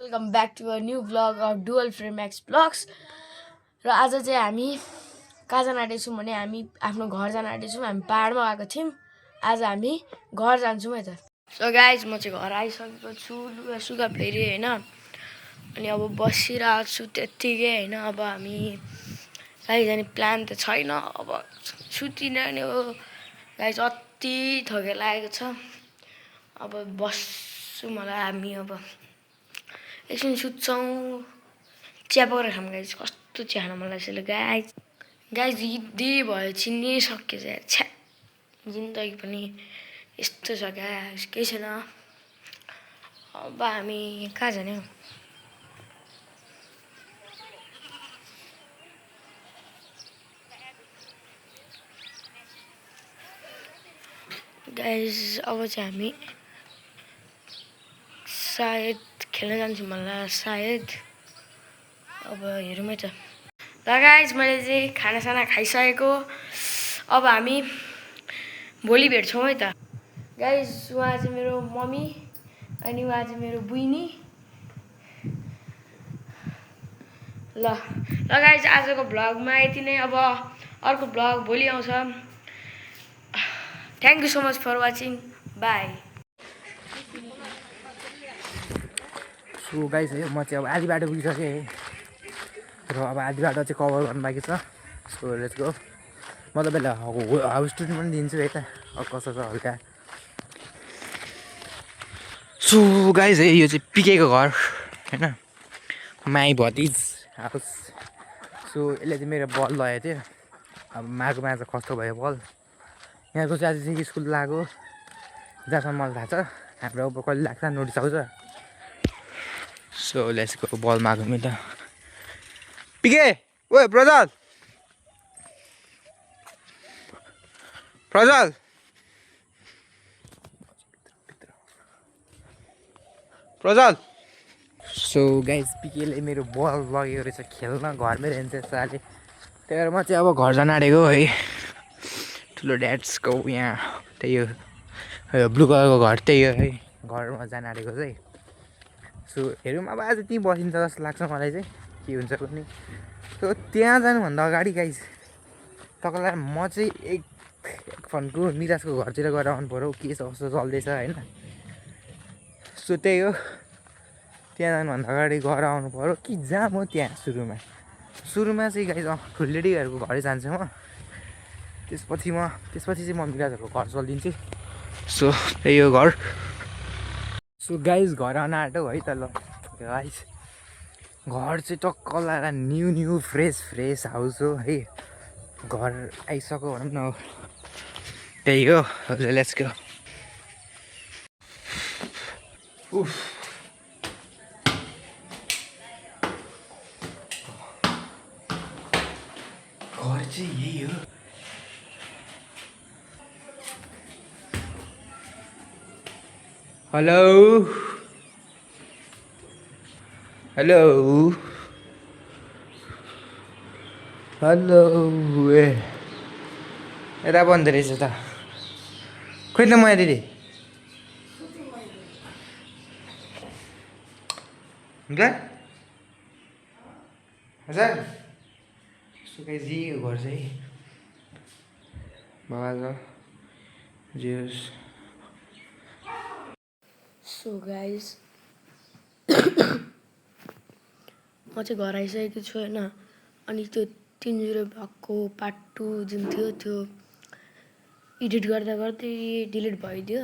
Welcome back to a new vlog of dual frame X blogs. र आज चाहिँ हामी कहाँ जान आँटेछौँ भने हामी आफ्नो घर जान आँटेछौँ। हामी पाहाडमा आएको थियौँ, आज हामी घर जान्छौँ है त। सो गाइज म चाहिँ घर आइसकेको छु, लुगा सुगा फेरि होइन, अनि अब बसिरहेको छु त्यत्तिकै होइन। अब हामी कहीँ जाने प्लान त छैन, अब सुतिरहने हो गाइज। अति थके लागेको छ, अब बस्छु मलाई हामी अब एकछिन सुत्छौँ, चिया पकाएर खाऊँ गाइज। कस्तो चिया खान मन लाग्छ गाइज। गाइज यदि भयो चिनिसक्यो चाहिँ छ्या, जिन्दगी पनि यस्तो छ गाइज, केही छैन। अब हामी कहाँ जाने हौ? गाइज अब चाहिँ हामी सायद खेल्न जान्छौँ मलाई, सायद। अब हेरौँ है त। ल गाइज मैले चाहिँ खानासाना खाइसकेको, अब हामी भोलि भेट्छौँ है त। गाइज उहाँ चाहिँ मेरो मम्मी अनि उहाँ चाहिँ मेरो बहिनी। ल ल गाइज आजको भ्लगमा यति नै। अब अर्को भ्लग भोलि आउँछ। Thank you so much for watching, bye. So guys है, म चाहिँ अब आधी बाटो पुगिसकेँ र अब आधी बाटो चाहिँ कभर गर्नु बाँकी छ। So let's go. म तपाईँलाई हाउस टुर पनि दिन्छु है त, कसो छ हल्का। सो गाइस है, यो चाहिँ पिकेको घर होइन, माई भतिज हाउस। सो यसले चाहिँ मेरो बल लगेको थियो, अब माघ माझ कस्तो भयो बल। यहाँको चाहिँ आज चाहिँ स्कुल लाग्यो, जहाँसम्म मलाई थाहा छ। हाम्रो अब कहिले लाग्छ नोटिस आउँछ। सो लेट्स गो, बल मागौँ नि त। पिके ओ प्रजल, प्रजल प्रजल। सो गाइस पिकेले मेरो बल लगेको रहेछ खेल्न, घरमै रहन्छ साले। त्यही भएर म चाहिँ अब घर जान आँटेको है। ठुलो ड्याड्सको यहाँ त्यही हो, ब्लु कलरको घर त्यही हो है, घरमा जान आँटेको चाहिँ। सो हेरौँ अब आज त्यहीँ बसिन्छ जस्तो लाग्छ मलाई चाहिँ, के हुन्छ पनि। सो त्यहाँ जानुभन्दा अगाडि गाइस तपाईँलाई म चाहिँ एक फन्को निराजको घरतिर गएर आउनु पऱ्यो, के छ कस्तो चल्दैछ होइन। सो त्यही हो, त्यहाँ जानुभन्दा अगाडि गएर आउनु पऱ्यो कि जहाँ म त्यहाँ सुरुमा चाहिँ गाइस ठुलेडीहरूको घरै जान्छु म। त्यसपछि चाहिँ म मिराजहरूको घर चलिदिन्छु। सो त्यही हो घर। सो गाइस घर आउन आँट्यो है त। ल गाइस घर चाहिँ टक्क लगाएर न्यू फ्रेस हाउस हो है। घर आइसक्यो भनौँ न, त्यही हो। Let's go. उफ, घर चाहिँ यही हो। हेलो हेलो हेलो, ए यता बन्द रहेछ त, खोइ त म दिदी हुन्छ हजुर। सुकाइ जी घर चाहिँ बाबा छ जियोस्। सो गाइज म चाहिँ घर आइसकेको छु होइन। अनि त्यो 3-0 भएको पार्ट 2 जुन थियो त्यो एडिट गर्दा गर्दै डिलिट भइदियो।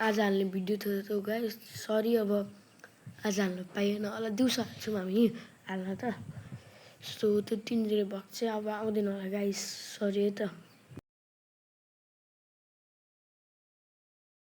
आज हाल्ने भिडियो थियो त्यो गाइज, सरी। अब आज हाल्नु पाइएन, होला दिउँसो हाल्छौँ हामी हाल्न त। सो त्यो 3-0 भएको चाहिँ अब आउँदैन होला गाइज, सरी है त।